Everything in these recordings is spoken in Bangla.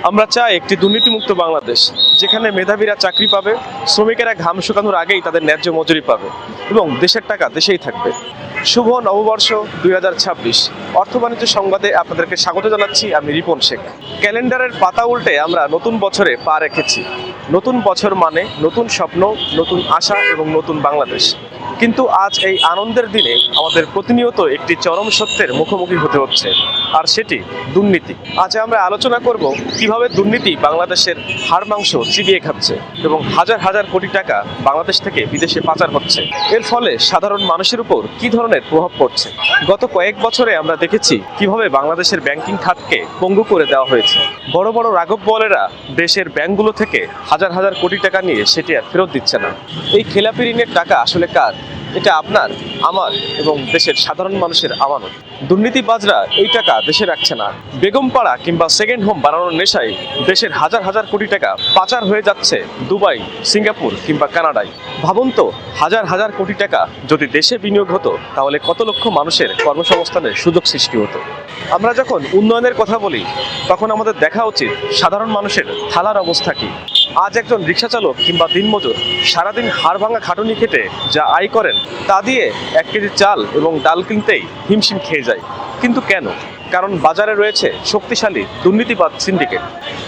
আমরা চাই একটি দুর্নীতিমুক্ত বাংলাদেশ, যেখানে মেধাবীরা চাকরি পাবে, শ্রমিকেরা ঘাম শুকানোর আগেই তাদের ন্যায্য মজুরি পাবে এবং দেশের টাকা দেশেই থাকবে। শুভ নববর্ষ 2026 অর্থ বাণিজ্য সংবাদে আপনাদেরকে স্বাগত জানাচ্ছি। আমি রিপন শেখ। ক্যালেন্ডারের পাতা উল্টে আমরা নতুন বছরে পা রেখেছি। নতুন বছর মানে নতুন স্বপ্ন, নতুন আশা এবং নতুন বাংলাদেশ। কিন্তু আজ এই আনন্দের দিনে আমাদের প্রতিনিয়ত একটি চরম সত্যের মুখোমুখি হতে হচ্ছে, আর সেটি দুর্নীতি। আজ আমরা আলোচনা করব কিভাবে দুর্নীতি বাংলাদেশের হাড় মাংস চিবিয়ে খাচ্ছে এবং হাজার হাজার কোটি টাকা বাংলাদেশ থেকে বিদেশে পাচার হচ্ছে। এর ফলে সাধারণ মানুষের উপর কি ধরনের প্রভাব পড়ছে। গত কয়েক বছরে আমরা দেখেছি কিভাবে বাংলাদেশের ব্যাংকিং খাতকে পঙ্গু করে দেওয়া হয়েছে। বড় বড় রাঘব বোয়ালেরা দেশের ব্যাংকগুলো থেকে হাজার হাজার কোটি টাকা নিয়ে সেটি আর ফেরত দিচ্ছে না। এই খেলাপি ঋণের টাকা আসলে কার? এটা আপনার, আমার এবং দেশের সাধারণ মানুষের আমানত। দুর্নীতিবাজরা এই টাকা দেশে রাখছে না। বেগমপাড়া কিংবা সেকেন্ড হোম বানানোর নেশায় দেশের হাজার হাজার কোটি টাকা পাচার হয়ে যাচ্ছে দুবাই, সিঙ্গাপুর কিংবা কানাডায়। ভাবুন তো, হাজার হাজার কোটি টাকা যদি দেশে বিনিয়োগ হতো, তাহলে কত লক্ষ মানুষের কর্মসংস্থানের সুযোগ সৃষ্টি হতো। আমরা যখন উন্নয়নের কথা বলি, তখন আমাদের দেখা উচিত সাধারণ মানুষের থালার অবস্থা কি। আজ একজন রিক্সা চালক কিংবা দিনমজুর সারাদিন হাড় ভাঙা খাটুনি খেটে যা আয় করেন, তা দিয়ে 1 কেজি চাল এবং ডাল কিনতেই হিমশিম খেয়ে যায়। কিন্তু কেন? কারণ বাজারে রয়েছে শক্তিশালী দুর্নীতিবাদ সিন্ডিকেট।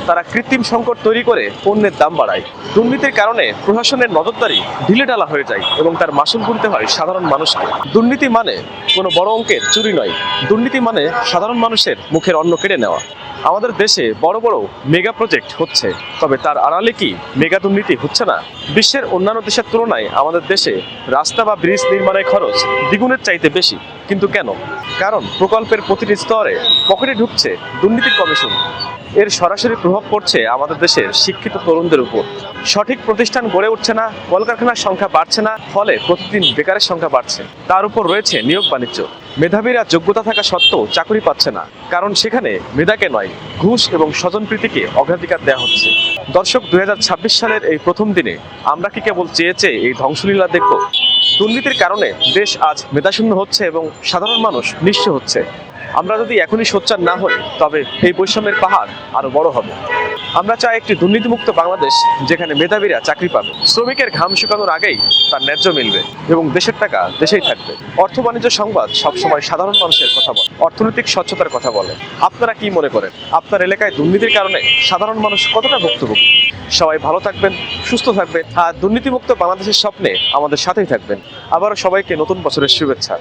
তারা কৃত্রিম সংকট তৈরি করে পণ্যের দাম বাড়ায়। দুর্নীতির কারণে প্রশাসনের নজরদারি ঢিলেঢালা হয়ে যায় এবং তার মাসুল গুনতে হয় সাধারণ মানুষকে। দুর্নীতি মানে কোনো বড় অঙ্কের চুরি নয়। দুর্নীতি মানে সাধারণ মানুষের মুখের অন্ন কেড়ে নেওয়া। আমাদের দেশে বড় বড় মেগা প্রজেক্ট হচ্ছে, তবে তার আড়ালে কি মেগা দুর্নীতি হচ্ছে না? বিশ্বের অন্যান্য দেশের তুলনায় আমাদের দেশে রাস্তা বা ব্রিজ নির্মাণের খরচ দ্বিগুণের চাইতে বেশি। কিন্তু কেন? কারণ প্রকল্পের প্রতিটি স্তরে পকেটে ঢুকছে দুর্নীতির কমিশন। এর সরাসরি প্রভাব পড়ছে আমাদের দেশের শিক্ষিত তরুণদের উপর। সঠিক প্রতিষ্ঠান গড়ে উঠছে না, কলকারখানার সংখ্যা বাড়ছে না, ফলে প্রতিদিন বেকারের সংখ্যা বাড়ছে। তার উপর রয়েছে নিয়োগ বাণিজ্য। মেধাবীরা যোগ্যতা থাকা সত্ত্বেও চাকরি পাচ্ছে না, কারণ সেখানে মেধাকে নয়, ঘুষ এবং স্বজনপ্রীতিকে অগ্রাধিকার দেওয়া হচ্ছে। দর্শক, 2026 সালের এই প্রথম দিনে আমরা কি কেবল চেয়ে চেয়ে এই ধ্বংসলীলা দেখব? দুর্নীতির কারণে দেশ আজ মেধাশূন্য হচ্ছে এবং সাধারণ মানুষ নিঃস্ব হচ্ছে। আমরা যদি এখনই সোচ্চার না হই, তবে এই বৈষম্যের পাহাড় আরো বড় হবে। আমরা চাই একটি দুর্নীতিমুক্ত বাংলাদেশ, যেখানে মেধাবীরা চাকরি পাবে, শ্রমিকের ঘাম শুকানোর আগেই তার ন্যায্য মিলবে এবং দেশের টাকা দেশেই থাকবে। অর্থ বাণিজ্য সংবাদ সবসময় সাধারণ মানুষের কথা বলে, অর্থনৈতিক স্বচ্ছতার কথা বলে। আপনারা কি মনে করেন, আপনার এলাকায় দুর্নীতির কারণে সাধারণ মানুষ কতটা ভুক্তভোগী? সবাই ভালো থাকবেন, সুস্থ থাকবেন আর দুর্নীতিমুক্ত বাংলাদেশের স্বপ্নে আমাদের সাথেই থাকবেন। আবারও সবাইকে নতুন বছরের শুভেচ্ছা।